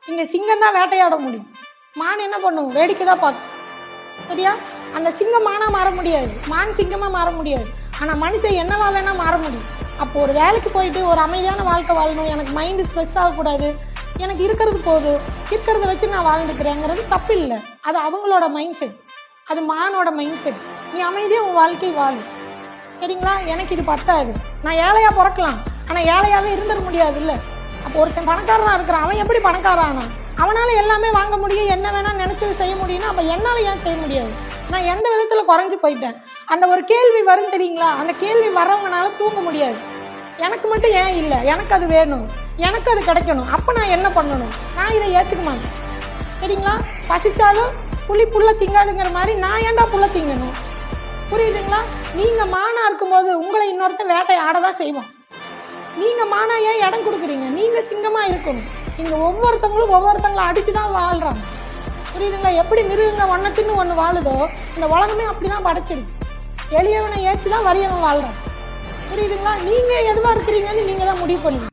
இங்கே சிங்கம் தான் வேட்டையாட முடியும். மான் என்ன பண்ணும்? வேடிக்கை தான் பார்க்கும். சரியா? அந்த சிங்கம் மானாக மாற முடியாது, மான் சிங்கமாக மாற முடியாது. ஆனால் மனுஷன் என்னவா வேணால் மாற முடியும். அப்போ ஒரு வேலைக்கு போயிட்டு ஒரு அமைதியான வாழ்க்கை வாழணும், எனக்கு மைண்டு ஸ்ட்ரெஸ் ஆகக்கூடாது, எனக்கு இருக்கிறது போதும், இருக்கிறத வச்சு நான் வாழ்ந்துக்கிறேங்கிறது தப்பு இல்லை. அது அவங்களோட மைண்ட் செட், அது மானோட மைண்ட் செட். நீ அமைதியாக உன் வாழ்க்கை வாழு. சரிங்களா? எனக்கு இது பத்தாது. நான் ஏழையாக பிறக்கலாம், ஆனால் ஏழையாகவே இருந்துட முடியாது இல்லை. அப்போ ஒருத்தன் பணக்காரனாக இருக்கிறான், அவன் எப்படி பணக்காரானான்? அவனால் எல்லாமே வாங்க முடியும், என்ன வேணால் நினச்சது செய்ய முடியும்னா அப்போ என்னால் ஏன் செய்ய முடியாது? நான் எந்த விதத்தில் குறைஞ்சி போயிட்டேன்? அந்த ஒரு கேள்வி வரும் தெரியுங்களா? அந்த கேள்வி வர்றவங்கனால தூங்க முடியாது. எனக்கு மட்டும் ஏன் இல்லை, எனக்கு அது வேணும், எனக்கு அது கிடைக்கணும், அப்போ நான் என்ன பண்ணணும்? நான் இதை ஏற்றுக்க மாட்டேன். சரிங்களா? பசிச்சாலும் புளி புல்ல திங்காதுங்கிற மாதிரி நான் ஏன்டா புல்ல திங்கணும்? புரியுதுங்களா? நீங்கள் மானா இருக்கும்போது உங்களை இன்னொருத்தன் வேட்டை ஆடதான் செய்வான். நீங்கள் மானா ஏன் இடம் கொடுக்குறீங்க? நீங்கள் சிங்கமாக இருக்கணும். இங்கே ஒவ்வொருத்தங்களும் ஒவ்வொருத்தங்களை அடித்து தான் வாழ்கிறாங்க. புரியுதுங்களா? எப்படி மிருகங்க ஒன்றத்தின்னு ஒன்று வாழுதோ இந்த உலகமே அப்படி தான் படைச்சிருக்கு. எளியவனை ஏற்றி தான் வறியவன் வாழ்கிறான். புரியுதுங்களா? நீங்கள் எதுவாக இருக்கிறீங்கன்னு நீங்கள் தான் முடிவு பண்ணுங்க.